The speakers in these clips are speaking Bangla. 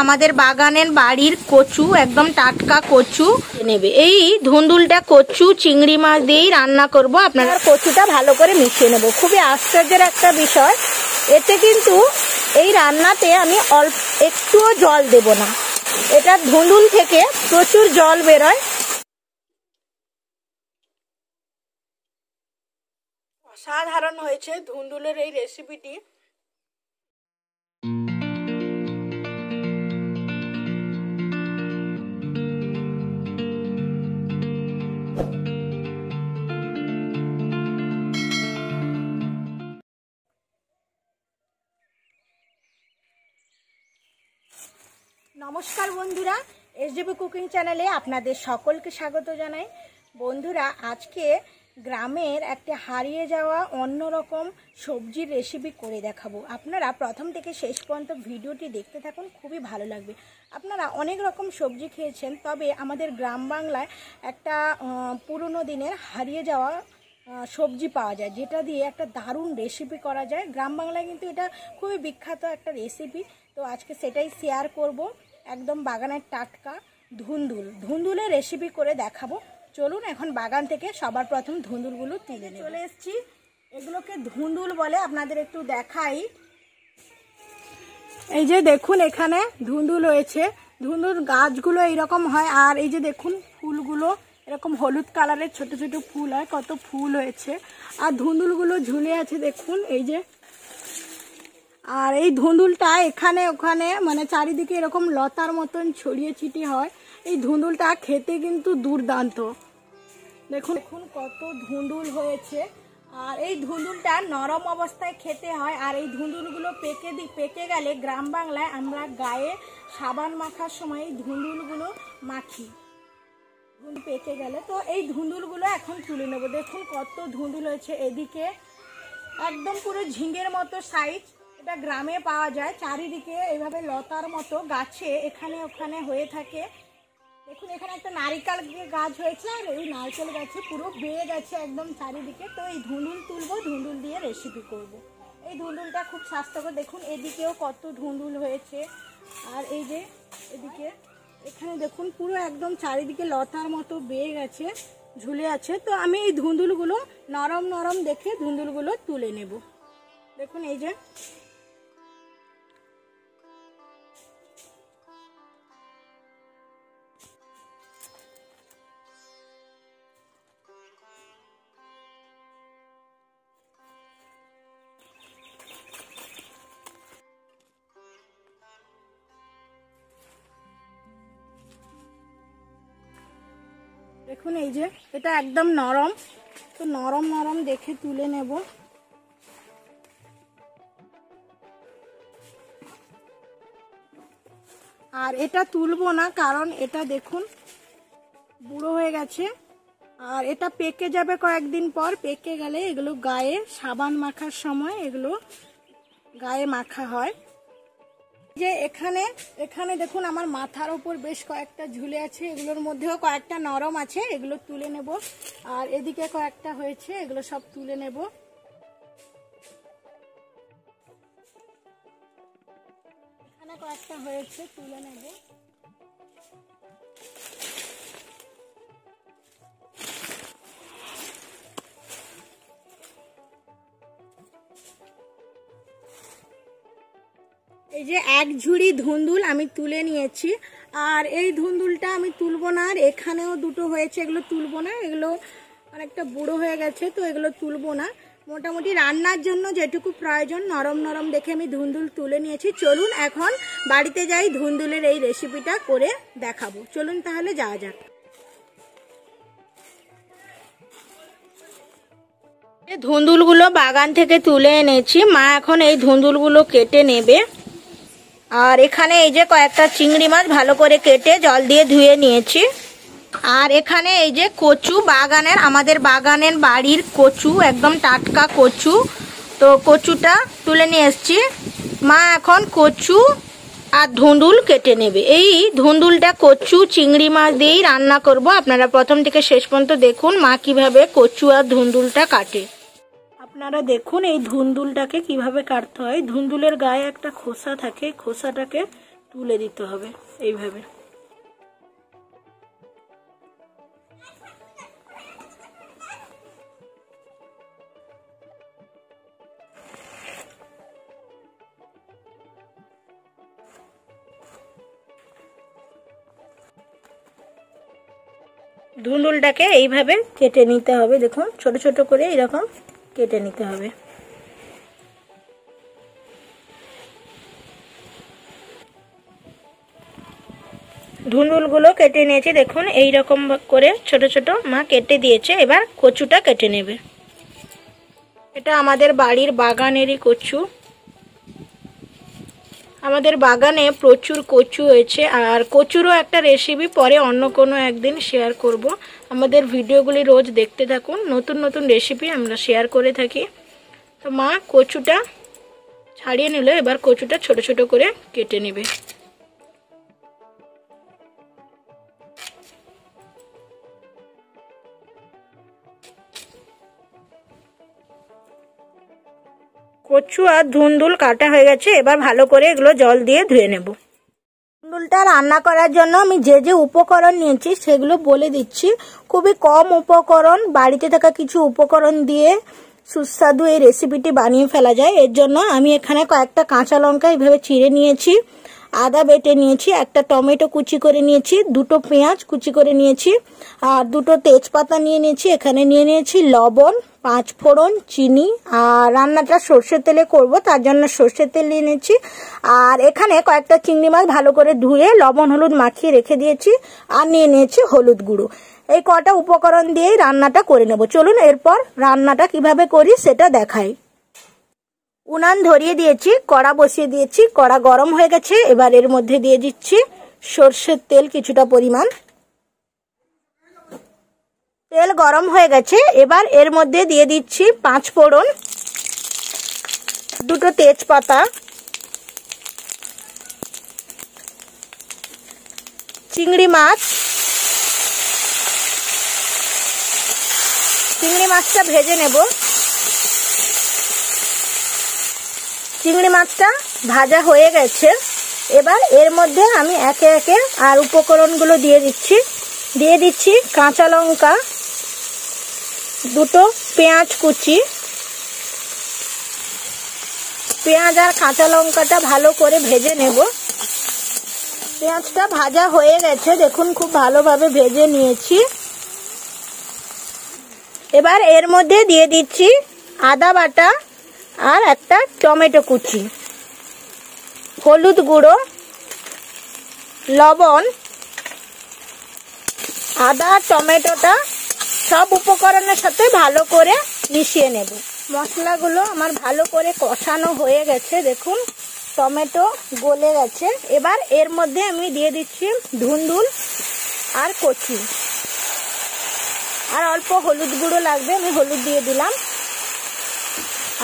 আমাদের বাগানের বাড়ির কচু, একদম টাটকা কচু নেবে। এই ধুন্দুলটা কচু চিংড়ি মাছ দিয়েই রান্না করব। আপনারা কচুটা ভালো করে মিশিয়ে নেব। খুবই আশ্চর্যের একটা বিষয়, এতে কিন্তু এই রান্নাতে আমি একটুও জল দেব না। এটা ধুন্দুল থেকে প্রচুর জল বেরোয়। অসাধারণ হয়েছে ধুন্দুলের এই রেসিপিটি। নমস্কার বন্ধুরা, এসজেবি কুকিং চ্যানেলে আপনাদের সকলকে স্বাগত জানাই। বন্ধুরা, আজকে গ্রামের একটা হারিয়ে যাওয়া অন্যরকম সবজির রেসিপি করে দেখাবো। আপনারা প্রথম থেকে শেষ পর্যন্ত ভিডিওটি দেখতে থাকুন, খুবই ভালো লাগবে। আপনারা অনেক রকম সবজি খেয়েছেন, তবে আমাদের গ্রাম বাংলায় একটা পুরনো দিনের হারিয়ে যাওয়া সবজি পাওয়া যায়, যেটা দিয়ে একটা দারুণ রেসিপি করা যায়। গ্রাম বাংলায় কিন্তু এটা খুবই বিখ্যাত একটা রেসিপি। তো আজকে সেটাই শেয়ার করব। একদম বাগানের টাটকা ধুন্দুলের রেসিপি করে দেখাবো। চলুন এখন বাগান থেকে সবার প্রথম ধুন্দুলগুলো তুলে নিয়ে চলে এসেছি। এগুলোকে ধুন্দুল বলে, আপনাদের একটু দেখাই। এই যে দেখুন, এখানে ধুন্দুল হয়েছে। ধুন্দুল গাছগুলো এইরকম হয়, আর এই যে দেখুন ফুলগুলো এরকম হলুদ কালারের ছোট ছোট ফুল হয়, কত ফুল হয়েছে। আর ধুন্দুলগুলো ঝুলে আছে দেখুন, এই যে। আর এই ধুন্দুলটা এখানে ওখানে মানে চারিদিকে এরকম লতার মতন ছড়িয়ে ছিটিয়ে হয়। এই ধুন্দুলটা খেতে কিন্তু দুর্দান্ত। দেখুন দেখুন কত ধুন্দুল হয়েছে। আর এই ধুন্দুলটা নরম অবস্থায় খেতে হয়। আর এই ধুন্দুলগুলো পেকে গেলে গ্রাম বাংলায় আমরা গায়ে সাবান মাখার সময় এই ধুন্দুলগুলো মাখি, পেকে গেলে। তো এই ধুন্দুলগুলো এখন তুলে নেব। দেখুন কত ধুন্দুল হয়েছে। এদিকে একদম পুরো ঝিঙের মতো সাইজ, এটা গ্রামে পাওয়া যায়। চারিদিকে এইভাবে লতার মতো গাছে এখানে ওখানে হয়ে থাকে। দেখুন এখানে একটা নারিকেল গাছ হয়েছে, আর এই নারকেল গাছে পুরো বেয়ে গেছে একদম চারিদিকে। তো এই ধুন্দুল তুলবো, ধুন্দুল দিয়ে রেসিপি করব। এই ধুন্দুলটা খুব স্বাস্থ্যকর। দেখুন এদিকেও কত ধুন্দুল হয়েছে। আর এই যে এদিকে এখানে দেখুন পুরো একদম চারিদিকে লতার মতো বেয়ে গেছে, ঝুলে আছে। তো আমি এই ধুন্দুলগুলো নরম নরম দেখে ধুন্দুলগুলো তুলে নেব। দেখুন এই যে দেখুন এই যে এটা একদম নরম। তো নরম নরম দেখে তুলে নেব। আর এটা তুলবো না, কারণ এটা দেখুন বুড়ো হয়ে গেছে। আর এটা পেকে যাবে কয়েকদিন পর। পেকে গেলে এগুলো গায়ে সাবান মাখার সময় এগুলো গায়ে মাখা হয়। যে এখানে দেখুন আমার মাথার উপর বেশ কয়েকটা ঝুলে আছে, এগুলোর মধ্যেও কয়েকটা নরম আছে, এগুলো তুলে নেব। আর এদিকে কয়েকটা হয়েছে, এগুলো সব তুলে নেব। এখানে কয়েকটা হয়েছে, তুলে নেব। এই যে এক ঝুড়ি ধুন্দুল আমি তুলে নিয়েছি। আর এই ধুন্দুলটা আমি তুলবো না। আর এখানেও দুটো হয়েছে, এগুলো তুলবো না, এগুলো অনেকটা বুড়ো হয়ে গেছে, তো এগুলো তুলবো না। মোটামুটি রান্নার জন্য যেটুকু প্রয়োজন নরম নরম দেখে আমি ধুন্দুল তুলে নিয়েছি। চলুন এখন বাড়িতে যাই, ধুন্দুলের এই রেসিপিটা করে দেখাবো। চলুন তাহলে যাওয়া যাক। ধুন্দুলগুলো বাগান থেকে তুলে এনেছি। মা এখন এই ধুন্দুলগুলো কেটে নেবে। আর এখানে এই যে কয়েকটা চিংড়ি মাছ ভালো করে কেটে জল দিয়ে ধুয়ে নিয়েছি। আর এখানে এই যে কচু, আমাদের বাগানের বাড়ির কচু, একদম টাটকা কচু। তো কচুটা তুলে নিয়ে এসছি। মা এখন কচু আর ধুন্দুল কেটে নেবে। এই ধুন্দুলটা কচু চিংড়ি মাছ দিয়েই রান্না করব। আপনারা প্রথম থেকে শেষ পর্যন্ত দেখুন মা কিভাবে কচু আর ধুন্দুলটা কাটে। আপনারা দেখুন এই ধুন্দুলটাকে কিভাবে কাটতে হয়। ধুন্দুলের গায়ে একটা খোসা থাকে, খোসাটাকে তুলে দিতে হবে এইভাবে। ধুন্দুলটাকে এইভাবে কেটে নিতে হবে, দেখুন ছোট ছোট করে এরকম কেটে নিতে হবে। ধুন্দুলগুলো কেটে নিয়েছি, দেখুন এই রকম করে ছোট ছোট মা কেটে দিয়েছে। এবার কচুটা কেটে নেবে। এটা আমাদের বাড়ির বাগানেরই কচু। আমাদের বাগানে প্রচুর কচু হয়েছে, আর কচুরও একটা রেসিপি পরে অন্য কোনো একদিন শেয়ার করব। আমাদের ভিডিওগুলি রোজ দেখতে থাকুন, নতুন নতুন রেসিপি আমরা শেয়ার করে থাকি। তো মা কচুটা ছাড়িয়ে নিল, এবার কচুটা ছোট ছোট করে কেটে নেবে। কচু আর ধুন্দুল কাটা হয়ে গেছে, এবার ভালো করে এগুলো জল দিয়ে ধুয়ে নেব। ধুন্দুলটা রান্না করার জন্য আমি যে যে উপকরণ নিয়েছি সেগুলো বলে দিচ্ছি। খুবই কম উপকরণ, বাড়িতে থাকা কিছু উপকরণ দিয়ে সুস্বাদু এই রেসিপিটি বানিয়ে ফেলা যায়। এর জন্য আমি এখানে কয়েকটা কাঁচা লঙ্কা এইভাবে চিড়ে নিয়েছি, আদা বেটে নিয়েছি, একটা টমেটো কুচি করে নিয়েছি, দুটো পেঁয়াজ কুচি করে নিয়েছি, আর দুটো তেজপাতা নিয়ে নিয়েছি। এখানে নিয়ে নিয়েছি লবণ, 5 ফোড়ন, চিনি, আর রান্নাটা সর্ষের তেলে করব তার জন্য সর্ষের তেল নিয়ে নিয়েছি। আর এখানে কয়েকটা চিংড়ি মাছ ভালো করে ধুয়ে লবণ হলুদ মাখিয়ে রেখে দিয়েছি, আর নিয়ে নিয়েছি হলুদ গুঁড়ো। এই কটা উপকরণ দিয়েই রান্নাটা করে নেব। চলুন এরপর রান্নাটা কিভাবে করি সেটা দেখাই। উনান ধরিয়ে দিয়েছি, কড়া বসিয়ে দিয়েছি, কড়া গরম হয়ে গেছে। এবার এর মধ্যে দিয়ে দিচ্ছি সর্ষের তেল কিছুটা পরিমাণ। তেল গরম হয়ে গেছে, এবার এর মধ্যে দিয়ে দিচ্ছি 5 ফোড়ন, দুটো তেজপাতা, চিংড়ি মাছ। চিংড়ি মাছটা ভেজে নেব। চিংড়ি মাছটা ভাজা হয়ে গেছে, এবার এর মধ্যে আমি একে একে আর উপকরণগুলো দিয়ে দিচ্ছি কাঁচা লঙ্কা, দুটো পেঁয়াজ কুচি। পেঁয়াজ আর কাঁচা লঙ্কাটা ভালো করে ভেজে নেব। পেঁয়াজটা ভাজা হয়ে গেছে, দেখুন খুব ভালোভাবে ভেজে নিয়েছি। এবার এর মধ্যে দিয়ে দিচ্ছি আদা বাটা আর একটা টমেটো কুচি, হলুদ গুঁড়ো, লবণ। আদা টমেটোটা সব উপকরণের সাথে ভালো করে মিশিয়ে নেব। মশলাগুলো আমার ভালো করে কষানো হয়ে গেছে, দেখুন টমেটো গলে গেছে। এবার এর মধ্যে আমি দিয়ে দিচ্ছি ধুন্দুল আর কচু, আর অল্প হলুদ গুঁড়ো লাগবে, আমি হলুদ দিয়ে দিলাম।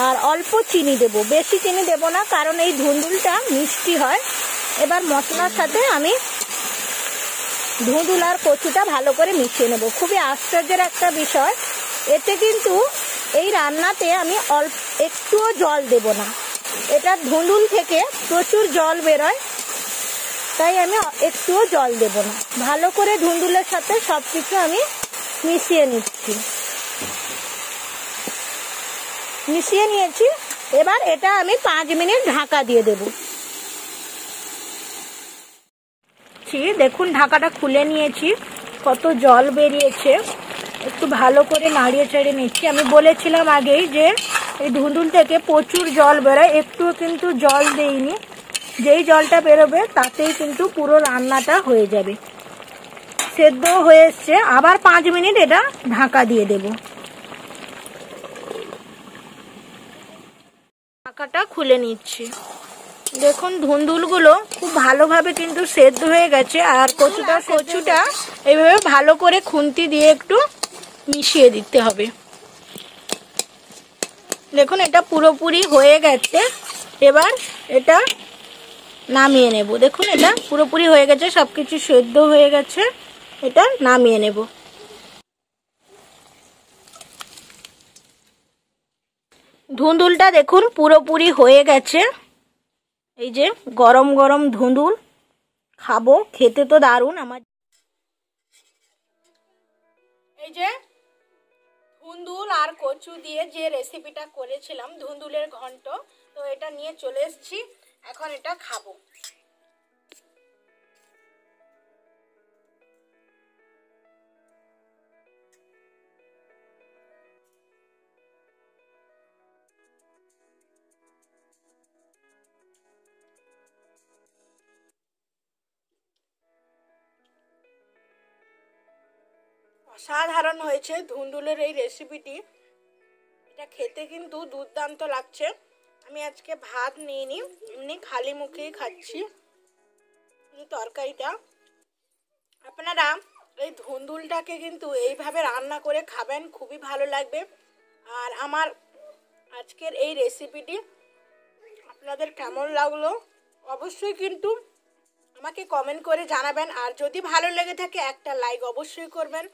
আর অল্প চিনি দেব, বেশি চিনি দেব না, কারণ এই ধুন্দুলটা মিষ্টি হয়। এবার মশলার সাথে আমি ধুন্দুল আর কচুটা ভালো করে মিশিয়ে নেব। খুবই আশ্চর্যের একটা বিষয়, এতে কিন্তু এই রান্নাতে আমি একটুও জল দেব না। এটা ধুন্দুল থেকে প্রচুর জল বেরোয়, তাই আমি একটুও জল দেব না। ভালো করে ধুন্দুলের সাথে সব কিছু আমি মিশিয়ে নিচ্ছি। মিশিয়ে নিয়েছি, এবার এটা আমি 5 মিনিট ঢাকা দিয়ে দেব। দেখুন ঢাকাটা খুলে নিয়েছি, কত জল বেরিয়েছে। একটু ভালো করে নাড়িয়ে চাড়িয়ে নিচ্ছি। আমি বলেছিলাম আগেই যে এই ধুন্দুল থেকে প্রচুর জল বেরোয়, একটুও কিন্তু জল দেইনি। যেই জলটা বেরোবে তাতেই কিন্তু পুরো রান্নাটা হয়ে যাবে। সেদ্ধ হয়ে এসছে, আবার 5 মিনিট এটা ঢাকা দিয়ে দেব। ঢাকাটা খুলে নিচ্ছি। দেখুন ধুন্দুলগুলো খুব ভালোভাবে কিন্তু সেদ্ধ হয়ে গেছে, আর কচুটা এইভাবে ভালো করে খুন্তি দিয়ে একটু মিশিয়ে দিতে হবে। দেখুন এটা পুরোপুরি হয়ে গেছে, এবার এটা নামিয়ে নেব। দেখুন এটা পুরোপুরি হয়ে গেছে, সবকিছু সেদ্ধ হয়ে গেছে, এটা নামিয়ে নেব। ধুন্দুলটা দেখুন পুরোপুরি হয়ে গেছে। এই যে গরম গরম ধুন্দুল খাবো। খেতে তো দারুণ। আমার এই যে ধুন্দুল আর কচু দিয়ে যে রেসিপিটা করেছিলাম ধুন্দুলের ঘন্ট, তো এটা নিয়ে চলে এসেছি, এখন এটা খাবো। অসাধারণ হয়েছে ধুন্দুলের এই রেসিপিটি। এটা খেতে কিন্তু দুর্দান্ত লাগছে। আমি আজকে ভাত নিইনি, এমনি খালি মুখেই খাচ্ছি তরকারিটা। আপনারা এই ধুন্দুলটাকে কিন্তু এইভাবে রান্না করে খাবেন, খুবই ভালো লাগবে। আর আমার আজকের এই রেসিপিটি আপনাদের কেমন লাগলো অবশ্যই কিন্তু আমাকে কমেন্ট করে জানাবেন। আর যদি ভালো লেগে থাকে একটা লাইক অবশ্যই করবেন,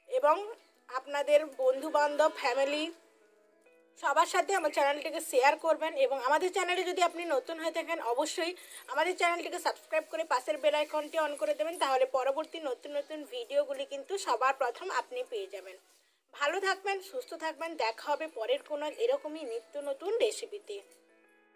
এবং আপনাদের বন্ধু বান্ধব ফ্যামিলি সবার সাথে আমার চ্যানেলটিকে শেয়ার করবেন। এবং আমাদের চ্যানেলে যদি আপনি নতুন হয়ে থাকেন অবশ্যই আমাদের চ্যানেলটিকে সাবস্ক্রাইব করে পাশের বেল আইকনটি অন করে দেবেন, তাহলে পরবর্তী নতুন নতুন ভিডিওগুলি কিন্তু সবার প্রথম আপনি পেয়ে যাবেন। ভালো থাকবেন, সুস্থ থাকবেন, দেখা হবে পরের কোনো এরকমই নিত্য নতুন রেসিপিতে।